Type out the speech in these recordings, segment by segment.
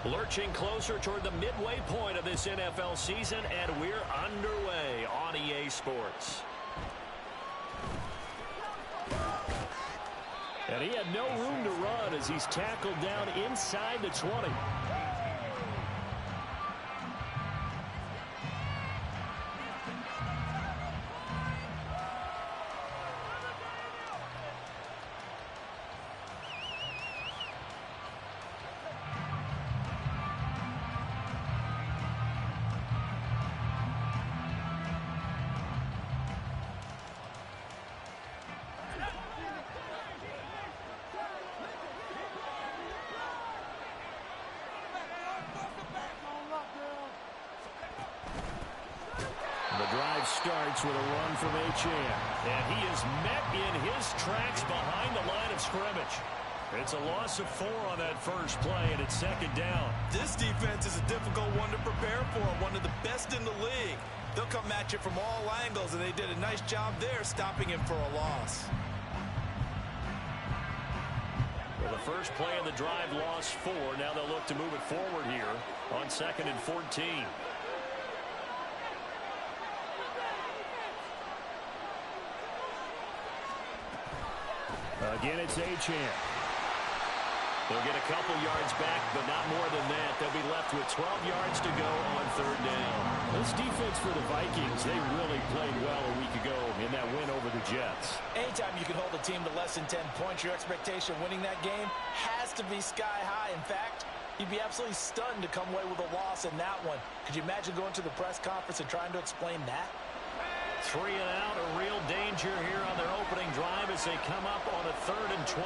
Lurching closer toward the midway point of this NFL season, and we're underway on EA Sports. And he had no room to run as he's tackled down inside the 20. Starts with a run from Achane. And he is met in his tracks behind the line of scrimmage. It's a loss of 4 on that first play, and it's second down. This defense is a difficult one to prepare for, one of the best in the league. They'll come at you from all angles, and they did a nice job there stopping him for a loss. Well, the first play of the drive lost 4. Now they'll look to move it forward here on 2nd and 14. Again, it's Achane. They'll get a couple yards back, but not more than that. They'll be left with 12 yards to go on 3rd down. This defense for the Vikings, they really played well a week ago in that win over the Jets. Anytime you can hold a team to less than 10 points, your expectation of winning that game has to be sky high. In fact, you'd be absolutely stunned to come away with a loss in that one. Could you imagine going to the press conference and trying to explain that? 3 and out, a real danger here on their opening drive as they come up on a 3rd and 12.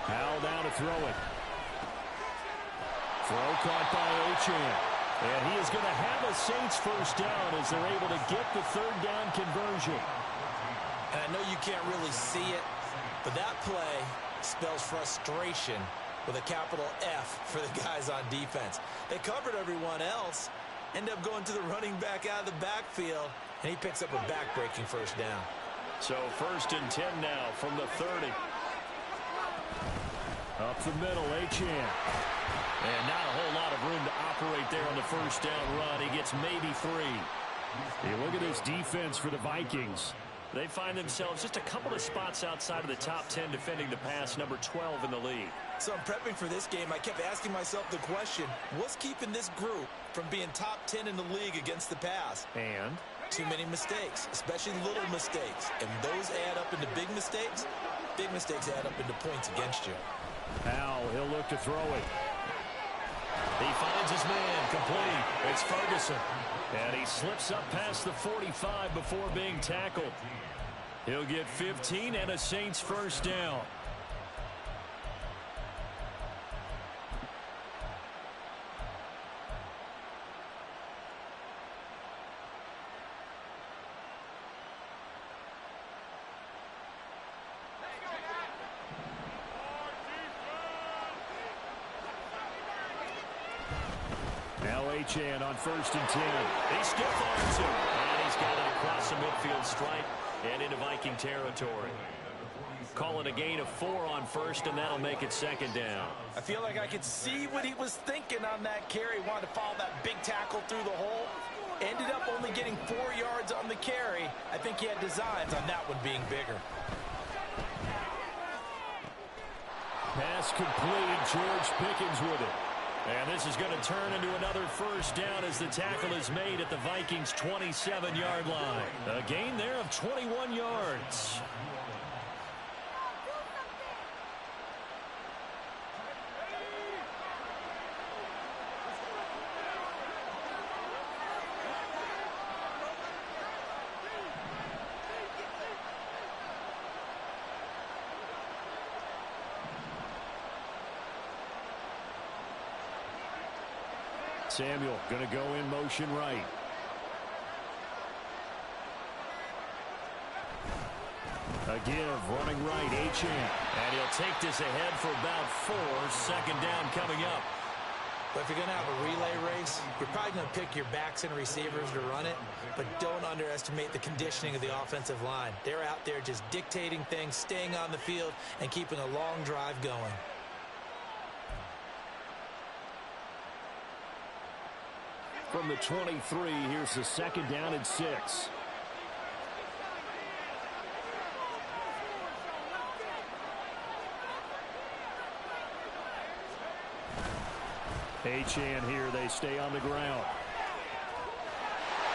Howell down to throw it. Throw caught by Achane. And he is going to have a Saints first down as they're able to get the 3rd down conversion. And I know you can't really see it, but that play spells frustration with a capital F for the guys on defense. They covered everyone else, end up going to the running back out of the backfield, and he picks up a back-breaking first down. So 1st and 10 now from the 30. Up the middle, Achane. And not a whole lot of room to operate there on the first down run. He gets maybe 3. Hey, look at this defense for the Vikings. They find themselves just a couple of spots outside of the top 10 defending the pass, number 12 in the league. So I'm prepping for this game. I kept asking myself the question, what's keeping this group from being top 10 in the league against the pass? And? Too many mistakes, especially little mistakes. And those add up into big mistakes. Big mistakes add up into points against you. Howell, he'll look to throw it. He finds his man, complete. It's Ferguson. And he slips up past the 45 before being tackled. He'll get 15 and a Saints first down. Now Achane on 1st and 10. He stiff arms him. And he's got it across the midfield stripe and into Viking territory. Calling a gain of 4 on 1st, and that'll make it 2nd down. I feel like I could see what he was thinking on that carry. Wanted to follow that big tackle through the hole. Ended up only getting 4 yards on the carry. I think he had designs on that one being bigger. Pass complete. George Pickens with it. And this is going to turn into another first down as the tackle is made at the Vikings' 27-yard line. A gain there of 21 yards. Samuel going to go in motion right. A give, running right, Achane. And he'll take this ahead for about 4. 2nd down coming up. But if you're going to have a relay race, you're probably going to pick your backs and receivers to run it, but don't underestimate the conditioning of the offensive line. They're out there just dictating things, staying on the field, and keeping a long drive going. from the 23. Here's the second down and 6. Achane here. They stay on the ground.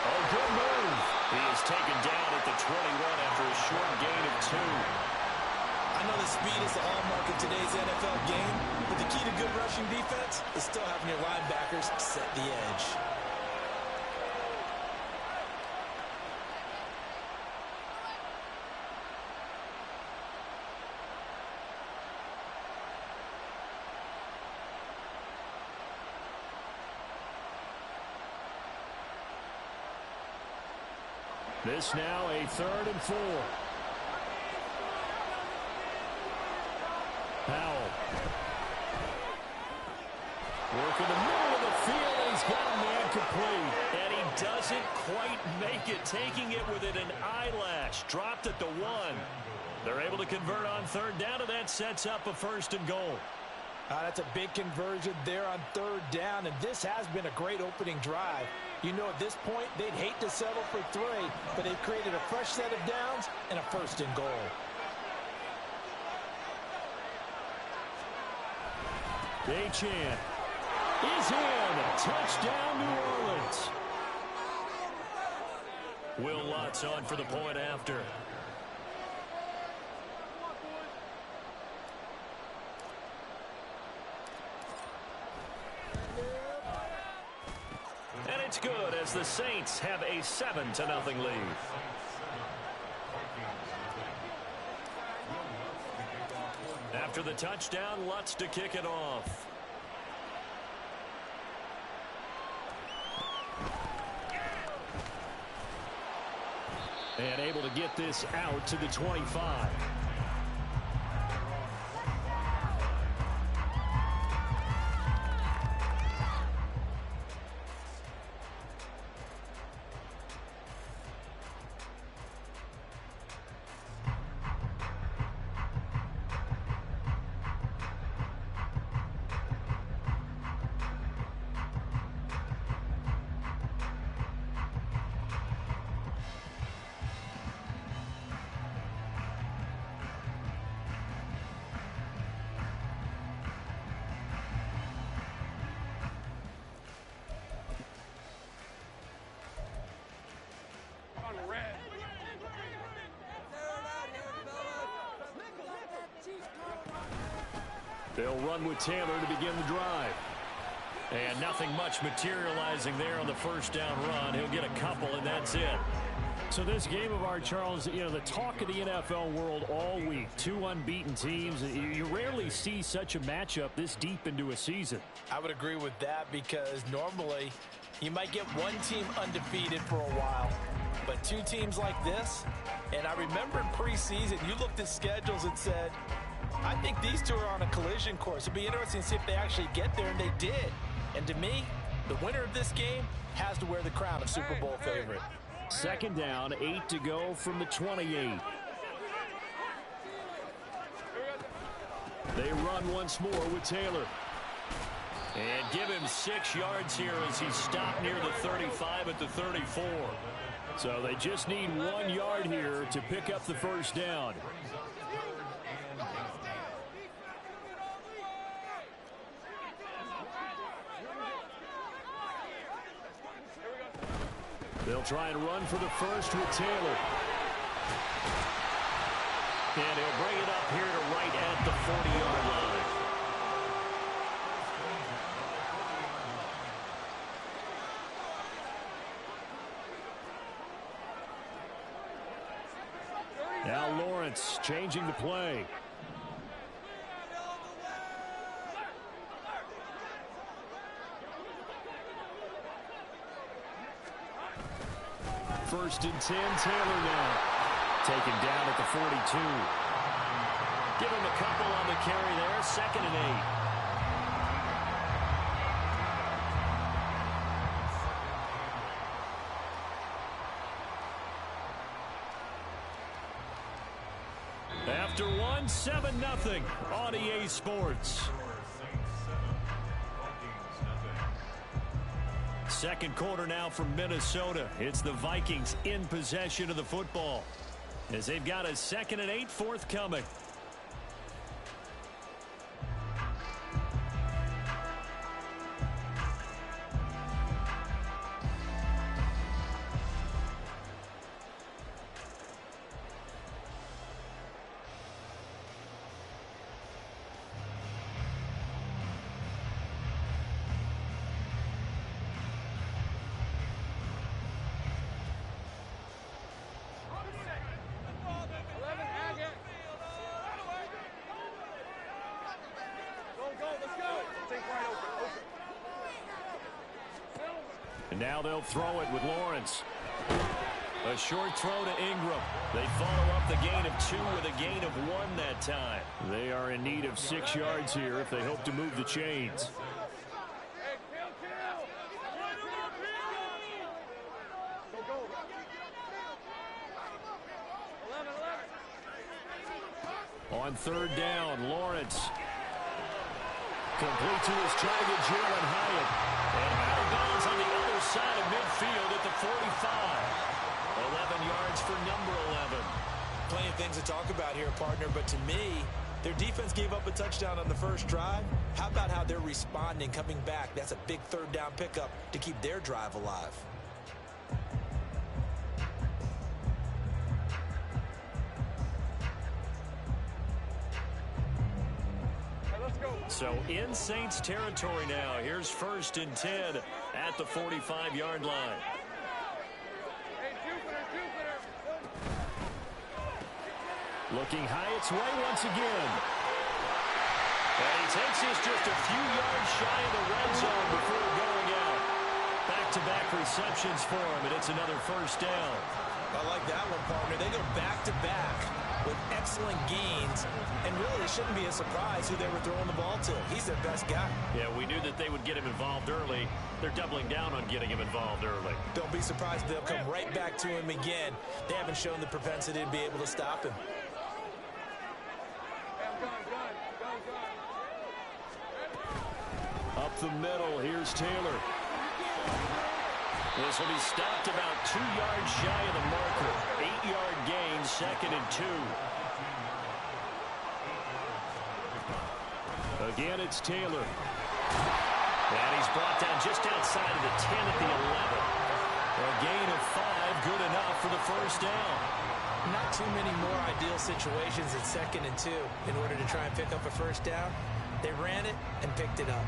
Oh, good move. He is taken down at the 21 after a short gain of 2. I know the speed is the hallmark of today's NFL game, but the key to good rushing defense is still having your linebackers set the edge. This now a 3rd and 4. Powell. Work in the middle of the field. He's got a man complete. And he doesn't quite make it, taking it within an eyelash. Dropped at the 1. They're able to convert on 3rd down, and that sets up a 1st and goal. That's a big conversion there on 3rd down, and this has been a great opening drive. You know, at this point, they'd hate to settle for 3, but they've created a fresh set of downs and a 1st and goal. Achane is in. Touchdown, New Orleans. Will Lutz on for the point after. And it's good as the Saints have a 7-0 lead. After the touchdown, Lutz to kick it off. And able to get this out to the 25. They'll run with Taylor to begin the drive. And nothing much materializing there on the 1st down run. He'll get a couple, and that's it. So this game of art, Charles, you know, the talk of the NFL world all week. 2 unbeaten teams. You rarely see such a matchup this deep into a season. I would agree with that because normally you might get one team undefeated for a while. But 2 teams like this, and I remember in preseason, you looked at schedules and said, I think these 2 are on a collision course. It'd be interesting to see if they actually get there, and they did. And to me, the winner of this game has to wear the crown of Super Bowl favorite. 2nd down, 8 to go from the 28. They run once more with Taylor. And give him 6 yards here as he's stopped near the 35 at the 34. So they just need 1 yard here to pick up the 1st down. They'll try and run for the 1st with Taylor. And he'll bring it up here to right at the 40-yard line. Now Lawrence changing the play. First and 10, Taylor now. Taken down at the 42. Give him a couple on the carry there. 2nd and 8. After 1, 7-0 on EA Sports. Second quarter now from Minnesota. It's the Vikings in possession of the football as they've got a 2nd and 8 forthcoming. And now they'll throw it with Lawrence. A short throw to Ingram. They follow up the gain of 2 with a gain of 1 that time. They are in need of 6 yards here if they hope to move the chains. On 3rd down, Lawrence. Complete to his target, Jalen Hyatt. And out of bounds on the other side of midfield at the 45. 11 yards for number 11. Plenty of things to talk about here, partner, but to me, their defense gave up a touchdown on the first drive. How about how they're responding, coming back? That's a big 3rd down pickup to keep their drive alive. So in Saints territory now. Here's 1st and 10 at the 45-yard line. Looking Hyatt's way once again. And he takes this just a few yards shy of the red zone before going out. Back-to-back receptions for him, and it's another 1st down. I like that one, partner. They go back-to-back with excellent gains, and really it shouldn't be a surprise who they were throwing the ball to. He's their best guy. Yeah, we knew that they would get him involved early. They're doubling down on getting him involved early. Don't be surprised if they'll come right back to him again. They haven't shown the propensity to be able to stop him. Up the middle, here's Taylor. This will be stopped about 2 yards shy of the marker. 8-yard gain, 2nd and 2. Again, it's Taylor. And he's brought down just outside of the 10 at the 11. A gain of 5, good enough for the 1st down. Not too many more ideal situations at 2nd and 2 in order to try and pick up a 1st down. They ran it and picked it up.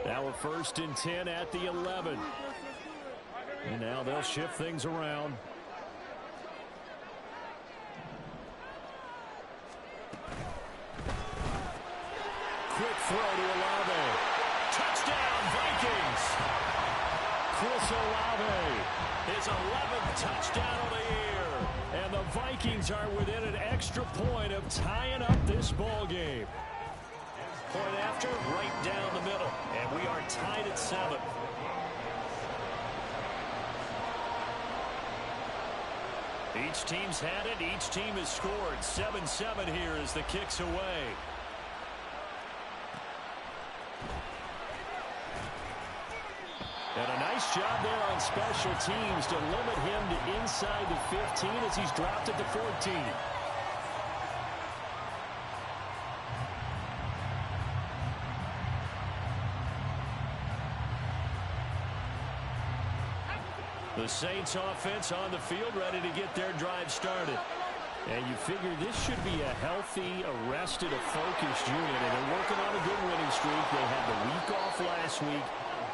Now a 1st and 10 at the 11. And now they'll shift things around. Quick throw to Olave. Touchdown, Vikings. Chris Olave, his 11th touchdown of the year. And the Vikings are within an extra point of tying up this ball game. Point after, right down the middle. And we are tied at 7. Each team's had it. Each team has scored. 7-7 here as the kick's away. And a nice job there on special teams to limit him to inside the 15 as he's dropped at the 14. The Saints offense on the field ready to get their drive started. And you figure this should be a healthy, arrested, a focused unit. And they're working on a good winning streak. They had the week off last week.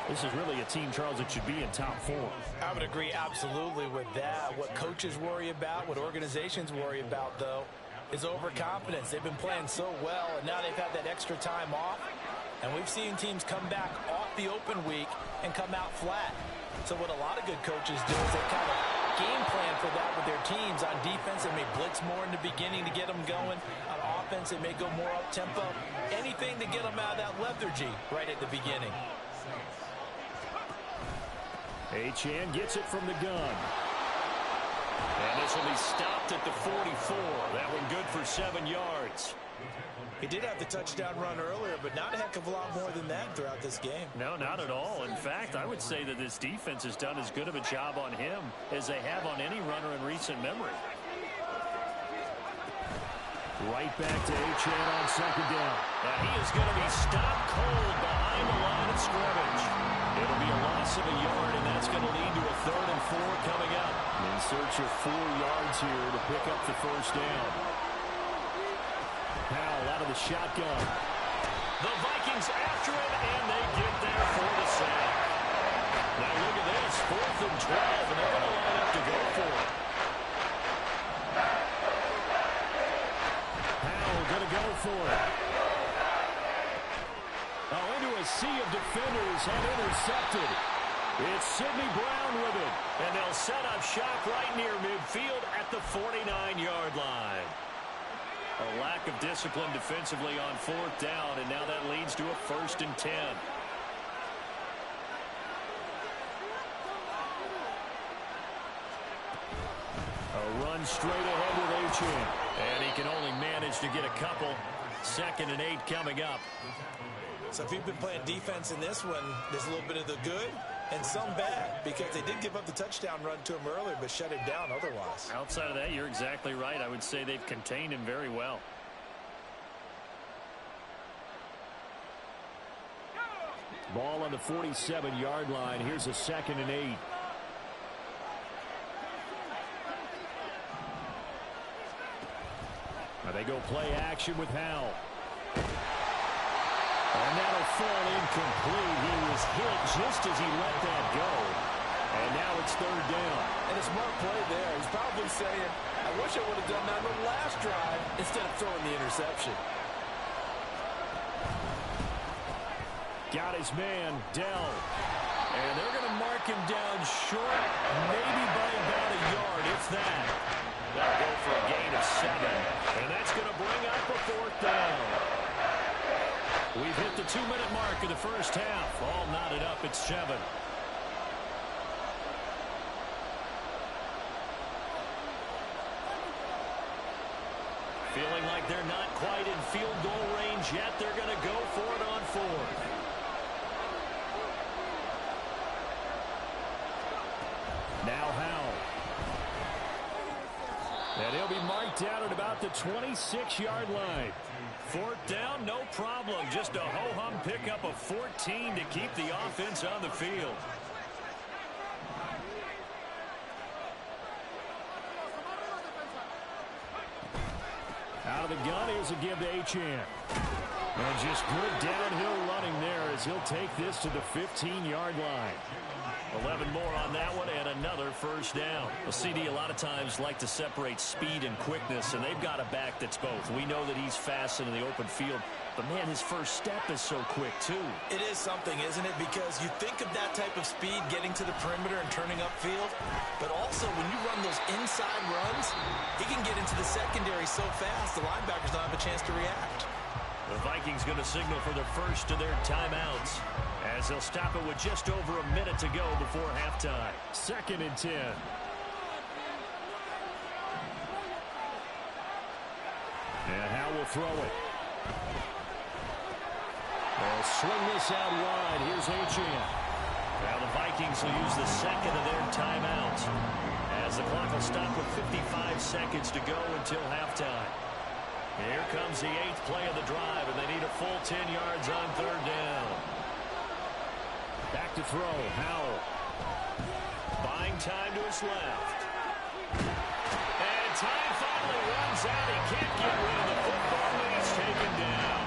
This is really a team, Charles, that should be in top 4. I would agree absolutely with that. What coaches worry about, what organizations worry about, though, is overconfidence. They've been playing so well, and now they've had that extra time off. And we've seen teams come back off the open week and come out flat. So what a lot of good coaches do is they kind of game plan for that with their teams. On defense, they may blitz more in the beginning to get them going. On offense. They may go more up-tempo. Anything to get them out of that lethargy right at the beginning. Achane gets it from the gun. And this will be stopped at the 44. That one good for 7 yards. He did have the touchdown run earlier, but not a heck of a lot more than that throughout this game. No, not at all. In fact, I would say that this defense has done as good of a job on him as they have on any runner in recent memory. Right back to Achane on second down. Now he is going to be stopped cold behind the line of scrimmage. It'll be a loss of a yard, and that's going to lead to a 3rd and 4 coming up. In search of 4 yards here to pick up the first down. Powell out of the shotgun. The Vikings after him, and they get there for the sack. Now look at this, 4th and 12, and they're going to line up to go for it. Powell going to go for it. Oh, into a sea of defenders and intercepted. It's Sidney Brown with it, and they'll set up shop right near midfield at the 49-yard line. A lack of discipline defensively on 4th down, and now that leads to a 1st and 10. A run straight ahead with Achane. And he can only manage to get a couple. 2nd and 8 coming up. So if you've been playing defense in this one, there's a little bit of the good and some bad, because they did give up the touchdown run to him earlier but shut him down otherwise. Outside of that, you're exactly right. I would say they've contained him very well. Ball on the 47-yard line. Here's a 2nd and 8. Now they go play action with Howell. And that'll fall incomplete. He was hit just as he let that go. And now it's 3rd down. And a smart play there. He's probably saying, I wish I would have done that on the last drive instead of throwing the interception. Got his man, Dell. And they're going to mark him down short, maybe by about a yard, if that. That'll go for a gain of 7. And that's going to bring up a 4th down. We've hit the 2-minute mark of the first half. All knotted up at 7. Feeling like they're not quite in field goal range yet. They're going to go for it on 4th. Now Howell. And he'll be marked down at about the 26-yard line. 4th down, no problem. Just a ho-hum pickup of 14 to keep the offense on the field. Out of the gun, here's a give to Achane. And just good downhill running there as he'll take this to the 15-yard line. 11 more on that one, and another first down. Well, CD a lot of times like to separate speed and quickness, and they've got a back that's both. We know that he's fast in the open field, but, man, his first step is so quick, too. It is something, isn't it? Because you think of that type of speed getting to the perimeter and turning upfield, but also when you run those inside runs, he can get into the secondary so fast the linebackers don't have a chance to react. The Vikings going to signal for the first of their timeouts as they'll stop it with just over a minute to go before halftime. 2nd and 10. And Howell will throw it. They'll swing this out wide. Here's Achane. Now the Vikings will use the 2nd of their timeouts as the clock will stop with 55 seconds to go until halftime. Here comes the 8th play of the drive, and they need a full 10 yards on 3rd down. Back to throw, Howell. Buying time to his left. And time finally runs out. He can't get rid of the football, and he's taken down.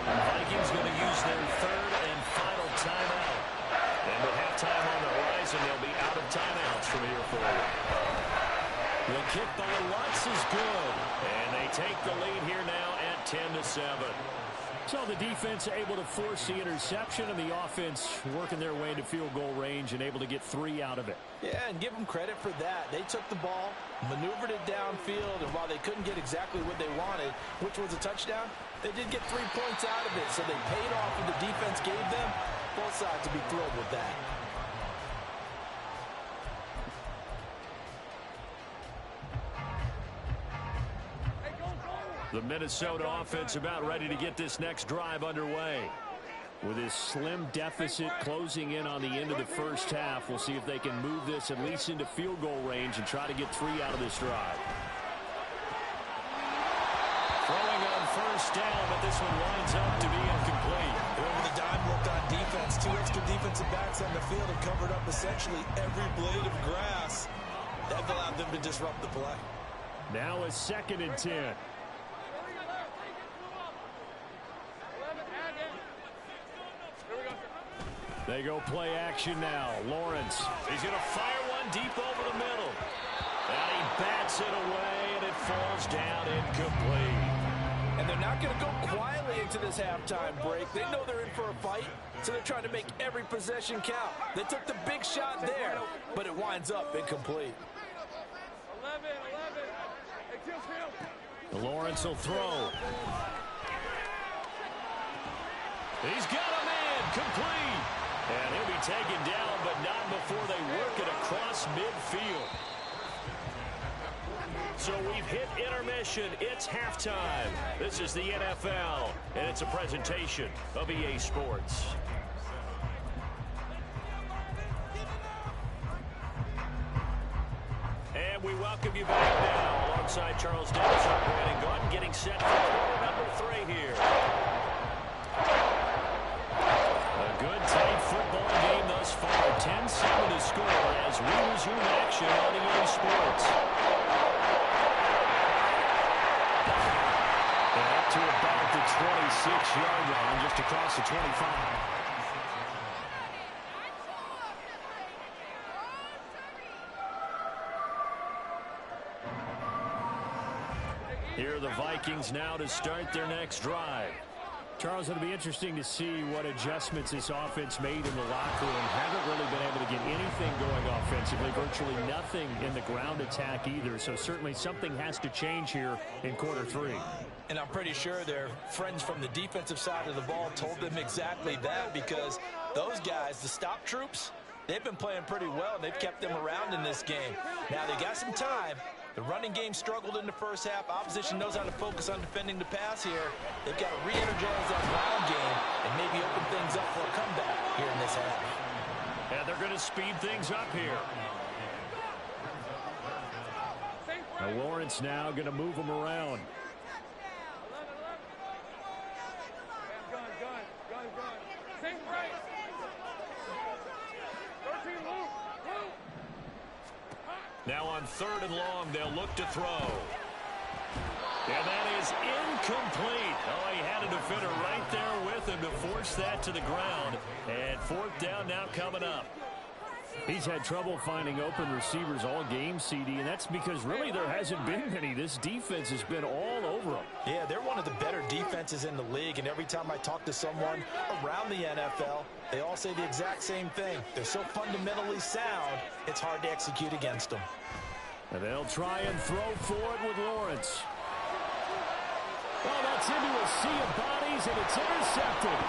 The Vikings going to use their 3rd and final timeout. And with halftime on the horizon, they'll be out of timeouts from here forward. The kick by Lutz is good. And they take the lead here now at 10-7. So the defense able to force the interception, and the offense working their way into field goal range and able to get 3 out of it. Yeah, and give them credit for that. They took the ball, maneuvered it downfield, and while they couldn't get exactly what they wanted, which was a touchdown, they did get 3 points out of it. So they paid off what the defense gave them. Both sides to be thrilled with that. The Minnesota offense about ready to get this next drive underway. With this slim deficit closing in on the end of the first half, we'll see if they can move this at least into field goal range and try to get 3 out of this drive. Throwing on first down, but this one winds up to be incomplete. Over the dime looked on defense. 2 extra defensive backs on the field and covered up essentially every blade of grass. That allowed them to disrupt the play. Now a 2nd and 10. They go play action now. Lawrence. He's going to fire one deep over the middle. And he bats it away, and it falls down incomplete. And they're not going to go quietly into this halftime break. They know they're in for a fight, so they're trying to make every possession count. They took the big shot there, but it winds up incomplete. 11. Lawrence will throw. He's got a man, complete. And he'll be taken down, but not before they work it across midfield. So we've hit intermission. It's halftime. This is the NFL, and it's a presentation of EA Sports. And we welcome you back now alongside Charles Davis, Brandon Gordon, getting set for quarter number 3 here. A good, tight football game thus far. 10-7 to score as we resume action on EA Sports. And up to about the 26-yard line, just across the 25. Here are the Vikings now to start their next drive. Charles, it'll be interesting to see what adjustments this offense made in the locker room. Haven't really been able to get anything going offensively, virtually nothing in the ground attack either. So certainly something has to change here in quarter 3. And I'm pretty sure their friends from the defensive side of the ball told them exactly that, because those guys, the stop troops, they've been playing pretty well, and they've kept them around in this game. Now, they got some time. The running game struggled in the first half. Opposition knows how to focus on defending the pass here. They've got to re-energize that ground game and maybe open things up for a comeback here in this half. And they're going to speed things up here. Now Lawrence now going to move them around. Now on 3rd and long, they'll look to throw. And that is incomplete. Oh, he had a defender right there with him to force that to the ground. And 4th down now coming up. He's had trouble finding open receivers all game, CD, and that's because really there hasn't been many. This defense has been all over them. Yeah, they're one of the better defenses in the league, and every time I talk to someone around the NFL, they all say the exact same thing. They're so fundamentally sound, it's hard to execute against them. And they'll try and throw forward with Lawrence. Oh, that's into a sea of bodies, and it's intercepted.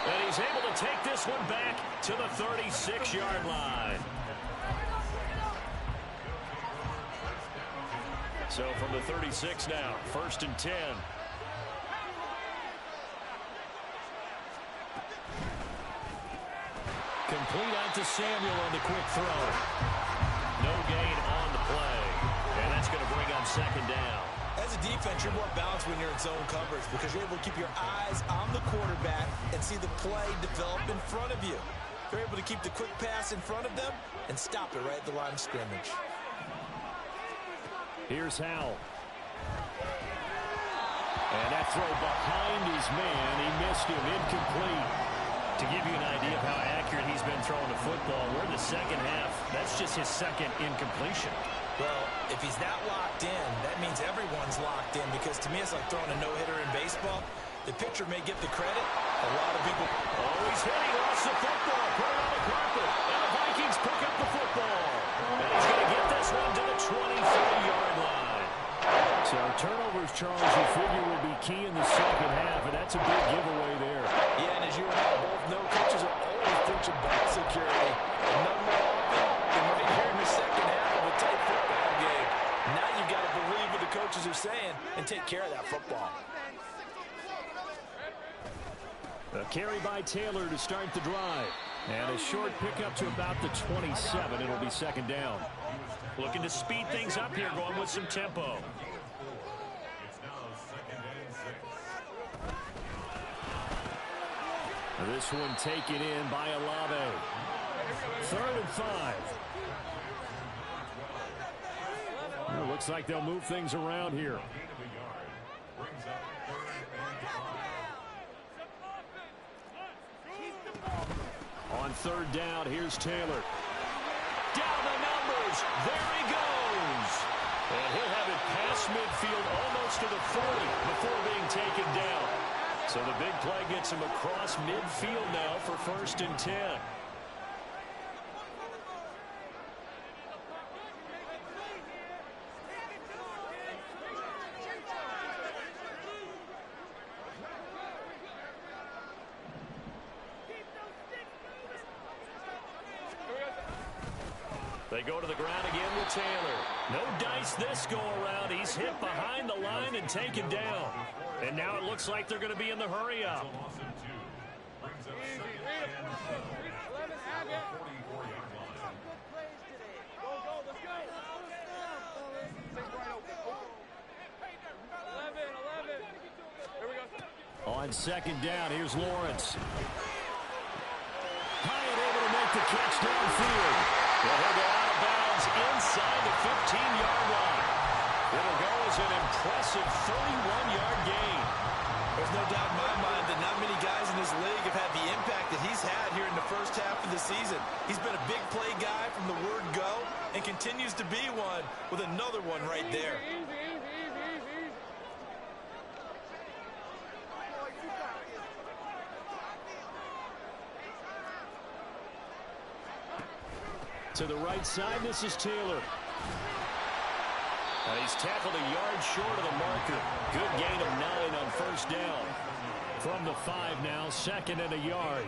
And he's able to take this one back to the 36-yard line. So from the 36 now, 1st and 10. Complete out to Samuel on the quick throw. No gain on the play. And that's going to bring on 2nd down. As a defense, you're more balanced when you're in zone coverage because you're able to keep your eyes on the quarterback and see the play develop in front of you. You're able to keep the quick pass in front of them and stop it right at the line of scrimmage. Here's Howell. And that throw behind his man. He missed him, incomplete. To give you an idea of how accurate he's been throwing the football, we're in the second half. That's just his 2nd incompletion. Well, if he's that locked in, that means everyone's locked in, because to me it's like throwing a no-hitter in baseball. The pitcher may get the credit. A lot of people... Oh, he's hit. He lost the football. Put it on the carpet. And the Vikings pick up the football. And he's going to get this one to the 23-yard line. So turnovers, Charles, you figure will be key in the second half, and that's a big giveaway there. Yeah, and as you and I both know, coaches are always preaching ball security. And none more often than right here in the second half of a tight football game. Now you've got to believe what the coaches are saying and take care of that football. A carry by Taylor to start the drive. And a short pickup to about the 27. It'll be second down. Looking to speed things up here, going with some tempo. This one taken in by Olave. 3rd and 5. Well, looks like they'll move things around here. On 3rd down, here's Taylor. Down the numbers. There he goes. And he'll have it past midfield almost to the 40 before being taken down. So the big play gets him across midfield now for 1st and 10. They go to the ground again with Taylor. No dice this go around. He's hit behind the line and taken down. And now it looks like they're going to be in the hurry up. On 2nd down, here's Lawrence. Hyatt able to make the catch downfield. Well, he'll go out of bounds inside the 15-yard line. It'll go as an impressive 31-yard gain. There's no doubt in my mind that not many guys in this league have had the impact that he's had here in the first half of the season. He's been a big play guy from the word go and continues to be one with another one right there. To the right side, this is Taylor. He's tackled a yard short of the marker. Good gain of 9 on 1st down. From the 5 now, 2nd and a yard.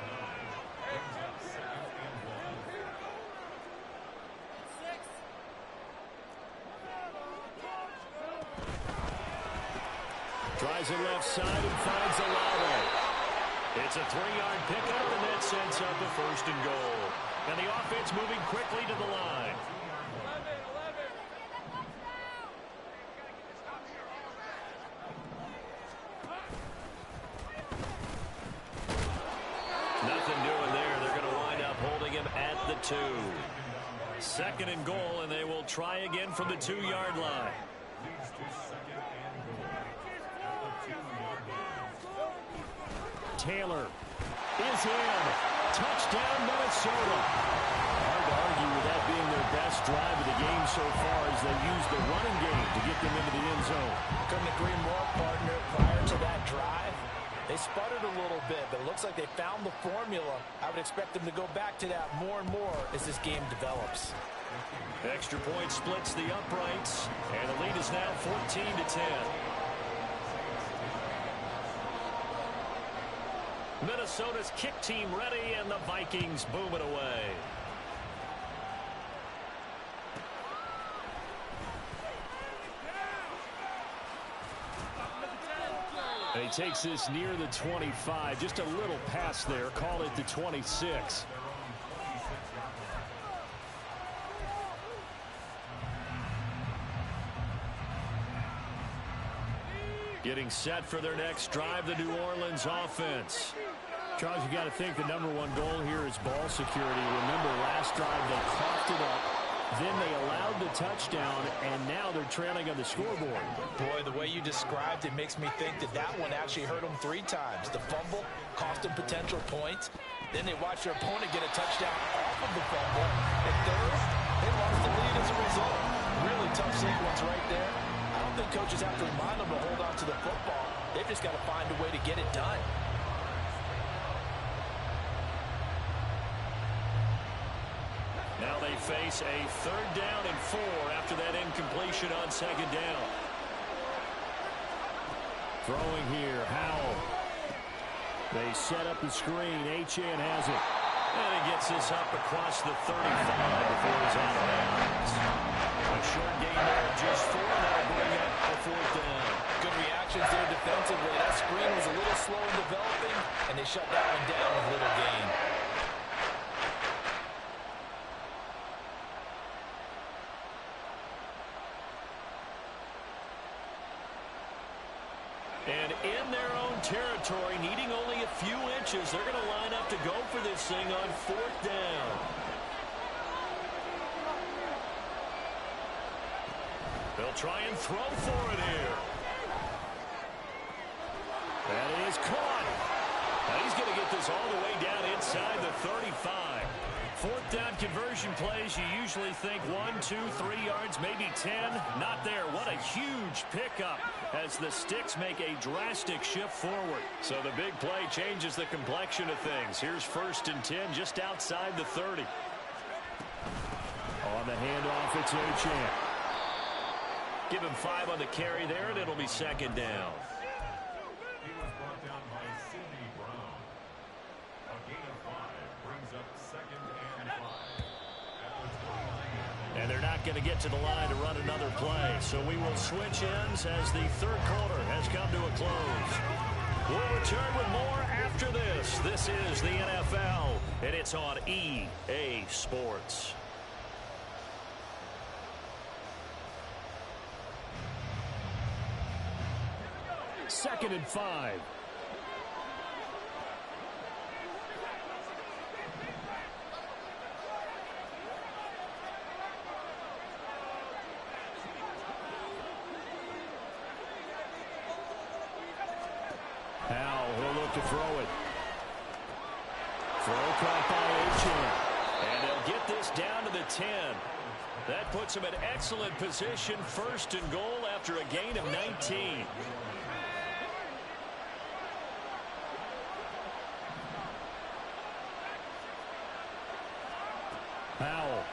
Tries it left side and finds Olave. It's a 3-yard pickup, and that sets up a 1st and goal. And the offense moving quickly to the line. Nothing doing there. They're going to wind up holding him at the 2. 2nd and goal, and they will try again from the 2-yard line. Taylor is in. Touchdown, Minnesota. Hard to argue with that being their best drive of the game so far as they use the running game to get them into the end zone. Couldn't agree more, partner. Prior to that drive, they sputtered a little bit, but it looks like they found the formula. I would expect them to go back to that more and more as this game develops. Extra point splits the uprights, and the lead is now 14-10. Minnesota's kick team ready, and the Vikings boom it away. And he takes this near the 25, just a little pass there, call it the 26. Getting set for their next drive, the New Orleans offense. Charles, you got to think the #1 goal here is ball security. Remember, last drive they coughed it up, then they allowed the touchdown, and now they're trailing on the scoreboard. Boy, the way you described it makes me think that that one actually hurt them 3 times. The fumble cost them potential points. Then they watched their opponent get a touchdown off of the fumble. And third, they lost the lead as a result. Really tough sequence right there. I don't think coaches have to remind them to hold on to the football. They've just got to find a way to get it done. Now they face a 3rd down and 4 after that incompletion on 2nd down. Throwing here, Howell. They set up the screen. Achane has it. And he gets this up across the 35 before he's out of bounds. A short gain there of just 4. That'll bring up a 4th down. Good reactions there defensively. That screen was a little slow in developing, and they shut that one down with little gain. And in their own territory, needing only a few inches, they're going to line up to go for this thing on 4th down. They'll try and throw for it here. That is caught. Now he's going to get this all the way down inside the 35. 4th down conversion plays, you usually think 1, 2, 3 yards, maybe 10. Not there. What a huge pickup as the Sticks make a drastic shift forward. So the big play changes the complexion of things. Here's 1st and 10 just outside the 30. On the handoff, it's Achane. Give him 5 on the carry there, and it'll be 2nd down. And they're not going to get to the line to run another play. So we will switch ends as the 3rd quarter has come to a close. We'll return with more after this. This is the NFL, and it's on EA Sports. Second and 5. He'll look to throw it. Throw caught by Achane. And they'll get this down to the 10. That puts him in excellent position, 1st and goal after a gain of 19. Howell.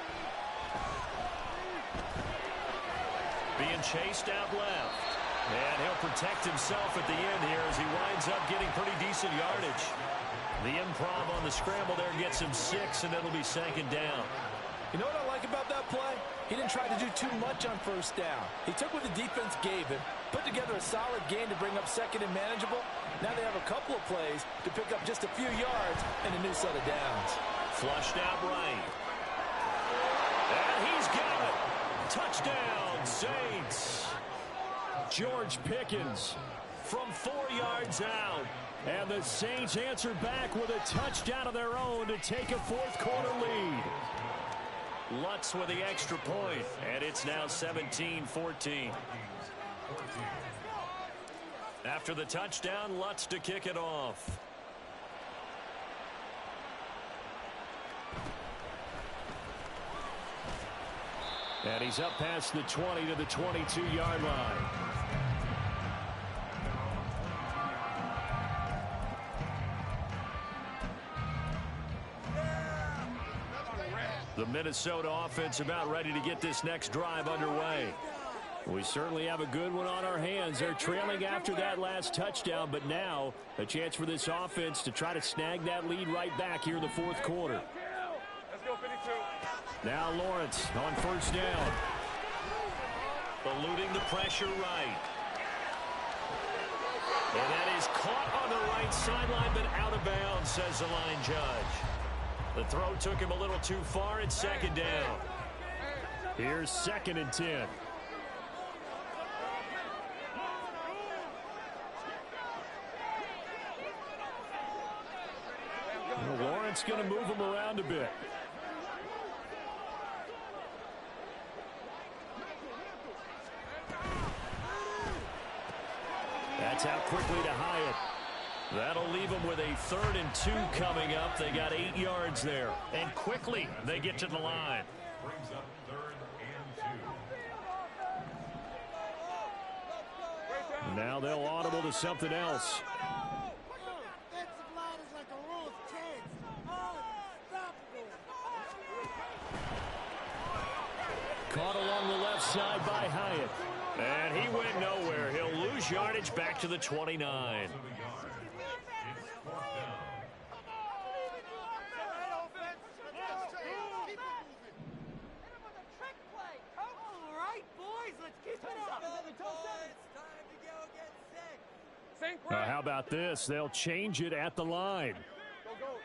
Being chased out left. And he'll protect himself at the end here as he winds up getting pretty decent yardage. The improv on the scramble there gets him 6, and it'll be 2nd down. You know what I like about that play? He didn't try to do too much on 1st down. He took what the defense gave him, put together a solid gain to bring up 2nd and manageable. Now they have a couple of plays to pick up just a few yards and a new set of downs. Flushed out right. And he's got it. Touchdown, Saints. George Pickens from 4 yards out. And the Saints answer back with a touchdown of their own to take a 4th quarter lead. Lutz with the extra point, and it's now 17-14. After the touchdown, Lutz to kick it off. And he's up past the 20 to the 22-yard line. The Minnesota offense about ready to get this next drive underway. We certainly have a good one on our hands. They're trailing after that last touchdown, but now a chance for this offense to try to snag that lead right back here in the 4th quarter. Let's go 52. Now Lawrence on 1st down. Eluding the pressure right. And that is caught on the right sideline, but out of bounds, says the line judge. The throw took him a little too far. It's 2nd down. Here's 2nd and 10. Well, Lawrence going to move him around a bit. That's out quickly to Hyatt. That'll leave them with a 3rd and 2 coming up. They got 8 yards there. And quickly they get to the line. Brings up 3rd and 2. Now they'll audible to something else. Caught along the left side by Hyatt. And he went nowhere. He'll lose yardage back to the 29. How about this? They'll change it at the line. Go, go.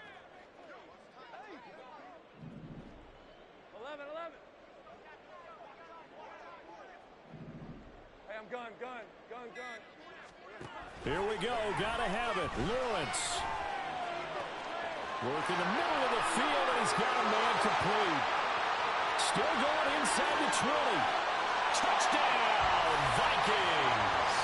11. Hey, I'm gun. Here we go. Gotta have it. Lawrence. Working the middle of the field, and he's got a man complete. Still going inside the 20. Touchdown, Vikings.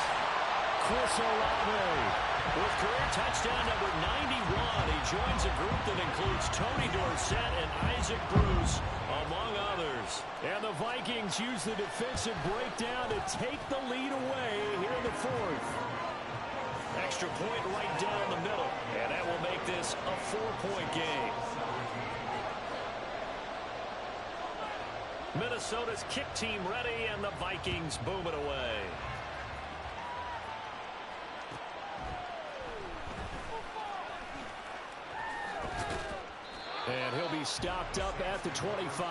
Chris Olave. With career touchdown number 91, he joins a group that includes Tony Dorsett and Isaac Bruce, among others. And the Vikings use the defensive breakdown to take the lead away here in the fourth. Extra point right down the middle, and that will make this a 4-point game. Minnesota's kick team ready, and the Vikings boom it away. And he'll be stopped up at the 25.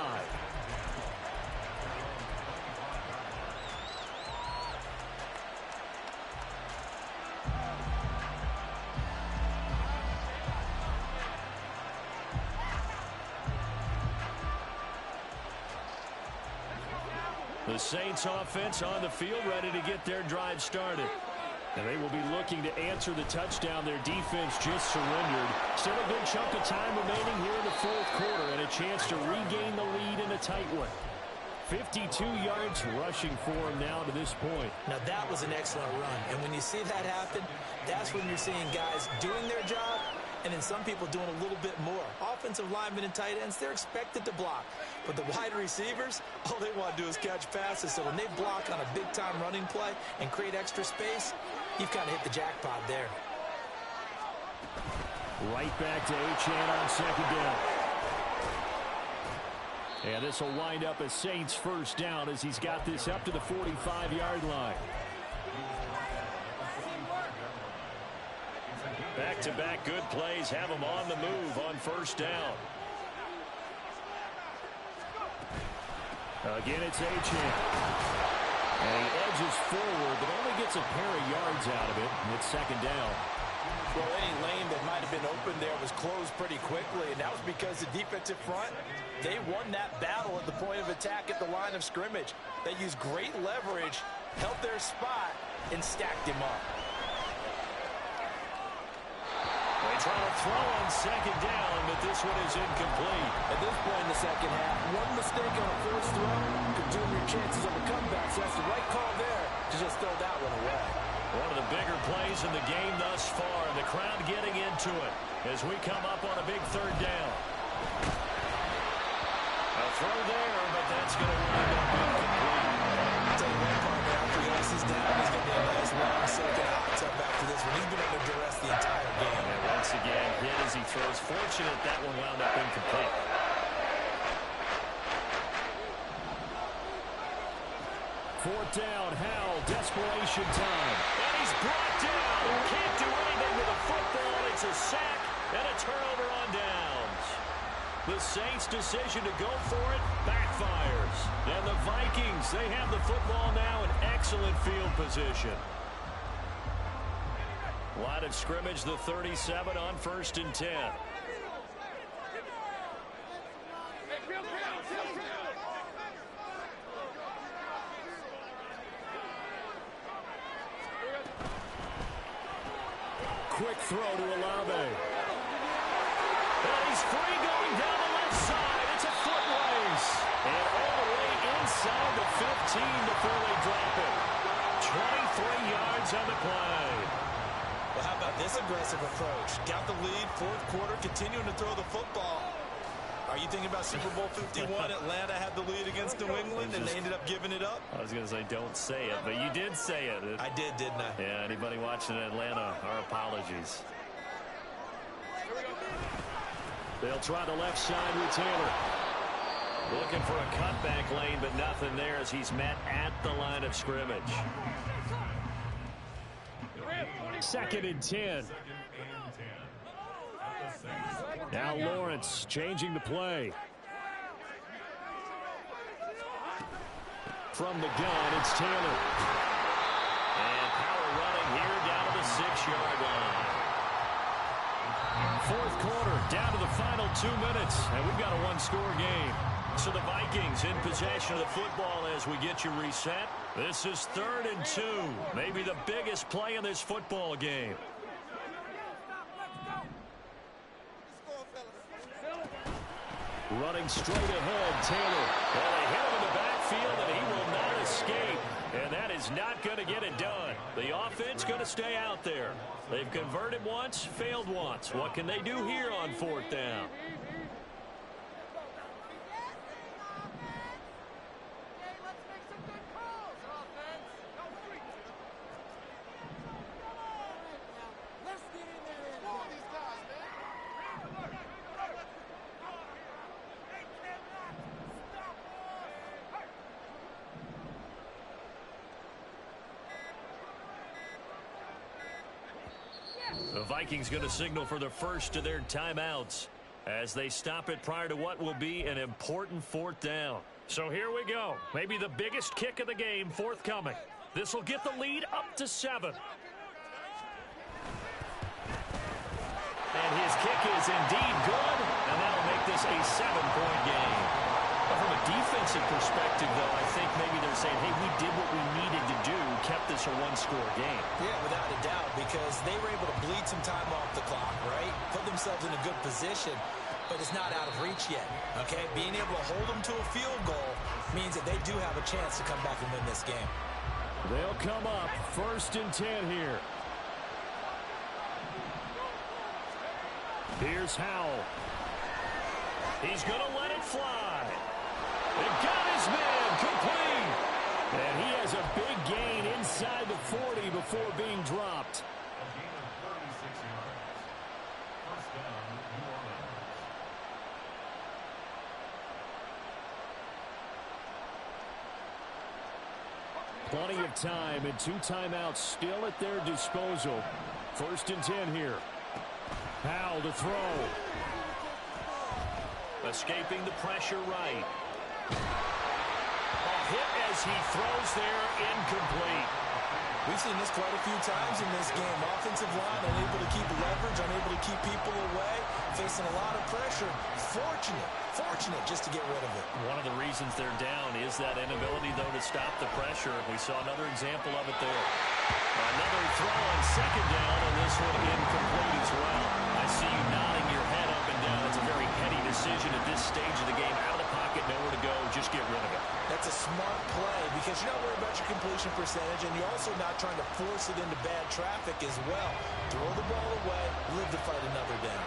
The Saints offense on the field ready to get their drive started. And they will be looking to answer the touchdown their defense just surrendered. Still a good chunk of time remaining here in the fourth quarter and a chance to regain the lead in a tight one. 52 yards rushing for him now to this point. Now that was an excellent run. And when you see that happen, that's when you're seeing guys doing their job and then some people doing a little bit more. Offensive linemen and tight ends, they're expected to block. But the wide receivers, all they want to do is catch passes. So when they block on a big-time running play and create extra space, you've kind of hit the jackpot there. Right back to Achane on second down. And this will wind up a Saints first down as he's got this up to the 45-yard line. Back-to-back good plays have him on the move on first down. Again, it's Achane. And he edges forward, but only gets a pair of yards out of it. It's second down. Well, any lane that might have been open there was closed pretty quickly, and that was because the defensive front, they won that battle at the point of attack at the line of scrimmage. They used great leverage, held their spot, and stacked him up. They try to throw on second down, but this one is incomplete. At this point in the second half, one mistake on a first throw could doom your chances of a comeback. So that's the right call there to just throw that one away. One of the bigger plays in the game thus far, and the crowd getting into it as we come up on a big third down. A throw there, but that's going to wind up incomplete. I'll tell you one part, after he laces down, he's going to be a nice long second hot tub after this one. He's been under duress the entire game. And once again, hit as he throws. Fortunate that one wound up incomplete. Fourth down, Howell, desperation time. And he's brought down. Can't do anything with a football. It's a sack and a turnover on downs. The Saints' decision to go for it backfires. And the Vikings, they have the football now in excellent field position. Line of scrimmage, the 37 on 1st and 10. Quick throw to Olave. And he's free going down the left side. It's a foot race. And all the way inside the 15 before they drop it. 23 yards on the play. Well, how about this aggressive approach? Got the lead, fourth quarter, continuing to throw the football. Are you thinking about Super Bowl 51? Atlanta had the lead against New England, and they ended up giving it up? I was going to say don't say it, but you did say it. I did, didn't I? Yeah, anybody watching Atlanta, our apologies. They'll try the left side with Taylor. Looking for a cutback lane, but nothing there as he's met at the line of scrimmage. 2nd and 10. Now Lawrence changing the play. From the gun, it's Taylor. And power running here down to the 6-yard line. 4th quarter, down to the final 2 minutes, and we've got a one-score game. So the Vikings in possession of the football as we get you reset. This is 3rd and 2, maybe the biggest play in this football game. Running straight ahead, Taylor. Well, they hit him in the backfield, and he will not escape. And that is not going to get it done. The offense going to stay out there. They've converted once, failed once. What can they do here on 4th down? The Vikings going to signal for the first of their timeouts as they stop it prior to what will be an important 4th down. So here we go. Maybe the biggest kick of the game forthcoming. This will get the lead up to 7. And his kick is indeed good, and that'll make this a 7-point game. But from a defensive perspective, though, I think maybe they're saying, hey, we did what we needed to do, kept this a one-score game. Yeah, without a doubt, because they were able to bleed some time off the clock, right? Put themselves in a good position, but it's not out of reach yet, okay? Being able to hold them to a field goal means that they do have a chance to come back and win this game. They'll come up 1st and 10 here. Here's Howell. He's going to let it fly. They got his man complete. And he has a big gain inside the 40 before being dropped. Plenty of time and 2 timeouts still at their disposal. 1st and 10 here. Howell to throw. Escaping the pressure right. A hit as he throws there, incomplete. We've seen this quite a few times in this game. Offensive line unable to keep leverage, unable to keep people away, facing a lot of pressure. Fortunate just to get rid of it. One of the reasons they're down is that inability, though, to stop the pressure. We saw another example of it there. Another throw on 2nd down, and this one incomplete as well. I see you nodding your head up and down. It's a very heady decision at this stage of the game. Out of the pocket, nowhere to go. Just get rid of it. That's a smart play because you're not worried about your completion percentage, and you're also not trying to force it into bad traffic as well. Throw the ball away, live to fight another down.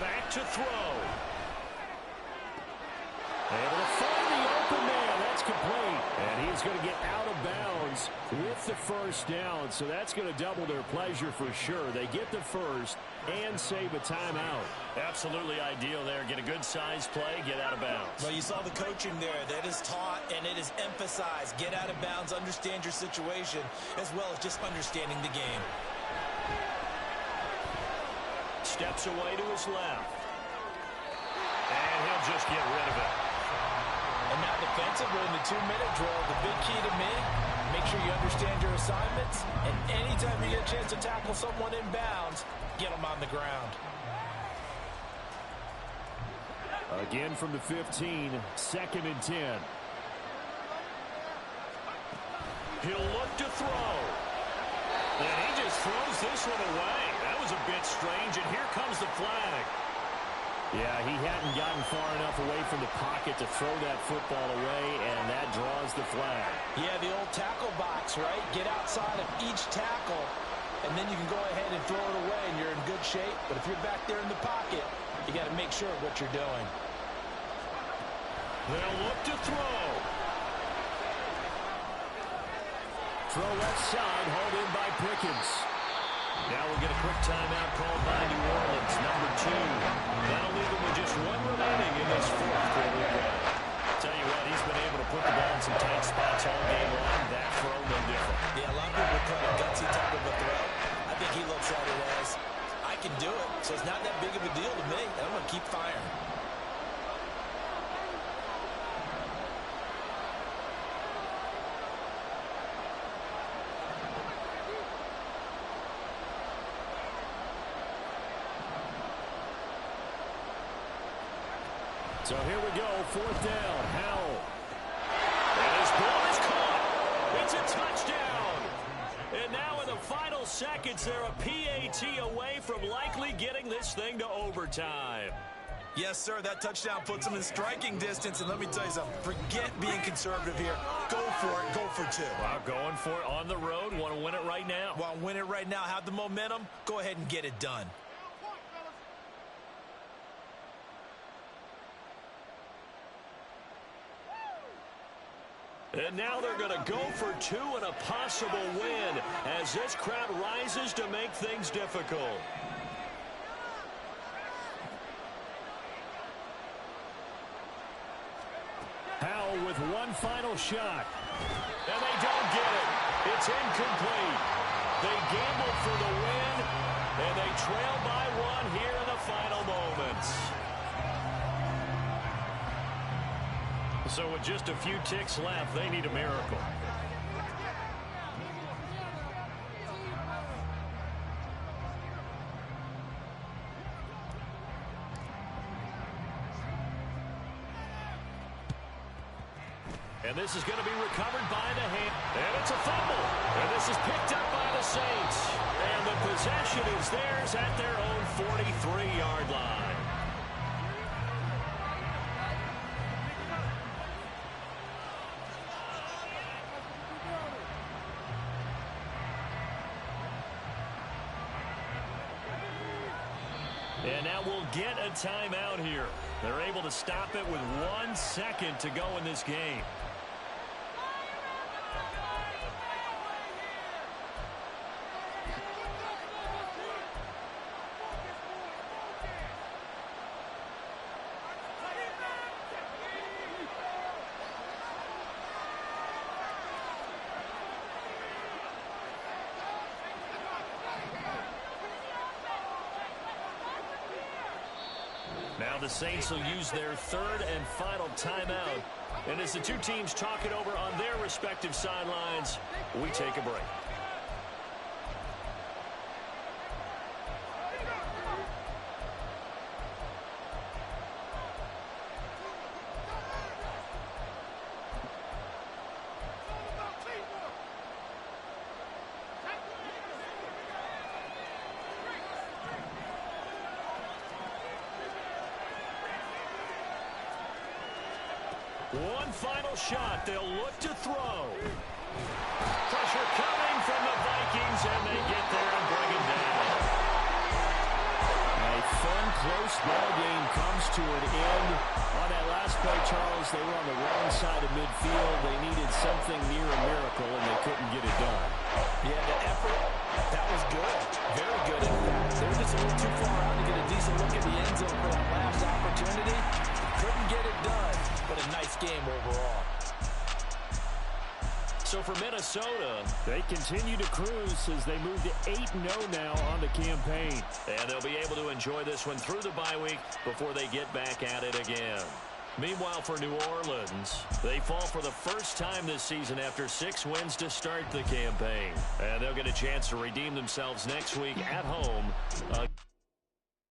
Back to throw. Able to find the open man. That's complete. And he's going to get out of bounds with the 1st down. So that's going to double their pleasure for sure. They get the 1st and save a timeout. Absolutely ideal there. Get a good size play, get out of bounds. Well, you saw the coaching there. That is taught and it is emphasized. Get out of bounds, understand your situation, as well as just understanding the game. Steps away to his left. And he'll just get rid of it. And now defensively in the 2-minute drill, the big key to me, make sure you understand your assignments, and anytime you get a chance to tackle someone in bounds, get them on the ground. Again from the 15, 2nd and 10. He'll look to throw. And he just throws this one away. That was a bit strange, and here comes the flag. Yeah, he hadn't gotten far enough away from the pocket to throw that football away, and that draws the flag. Yeah, the old tackle box, right? Get outside of each tackle, and then you can go ahead and throw it away, and you're in good shape. But if you're back there in the pocket, you got to make sure of what you're doing. They'll look to throw. Throw left side, hauled in by Pickens. Now we'll get a quick timeout called by New Orleans, number 2. That'll leave him with just one remaining in this fourth quarter play. Tell you what, he's been able to put the ball in some tight spots all game long. That throw, no different. Yeah, a lot of people call it a gutsy type of a throw. I think he looks at it as, I can do it, so it's not that big of a deal to me, and I'm going to keep firing. So here we go, 4th down, Howell. And his ball is caught. It's a touchdown. And now in the final seconds, they're a PAT away from likely getting this thing to overtime. Yes, sir, that touchdown puts them in striking distance. And let me tell you something, forget being conservative here. Go for it, go for 2. Wow, going for it on the road. Want to win it right now. Want to win it right now, have the momentum, go ahead and get it done. And now they're going to go for 2 and a possible win as this crowd rises to make things difficult. Howell with one final shot. And they don't get it. It's incomplete. They gambled for the win, and they trail by 1 here in the final moments. So with just a few ticks left, they need a miracle. And this is going to be recovered by the hand. And it's a fumble. And this is picked up by the Saints. And the possession is theirs at their own 43-yard line. And now we'll get a timeout here. They're able to stop it with 1 second to go in this game. Now the Saints will use their 3rd and final timeout. And as the two teams talk it over on their respective sidelines, we take a break. One final shot. They'll look to throw. Pressure coming from the Vikings, and they get there and bring him down. A fun, close ball game comes to an end. On that last play, Charles, they were on the wrong side of midfield. They needed something near a miracle, and they couldn't get it done. Yeah, the effort, that was good. Very good, in fact. They were just a little too far out to get a decent look at the end zone for that last opportunity. Couldn't get it done, but a nice game overall. So for Minnesota, they continue to cruise as they move to 8-0 now on the campaign. And they'll be able to enjoy this one through the bye week before they get back at it again. Meanwhile, for New Orleans, they fall for the first time this season after 6 wins to start the campaign. And they'll get a chance to redeem themselves next week at home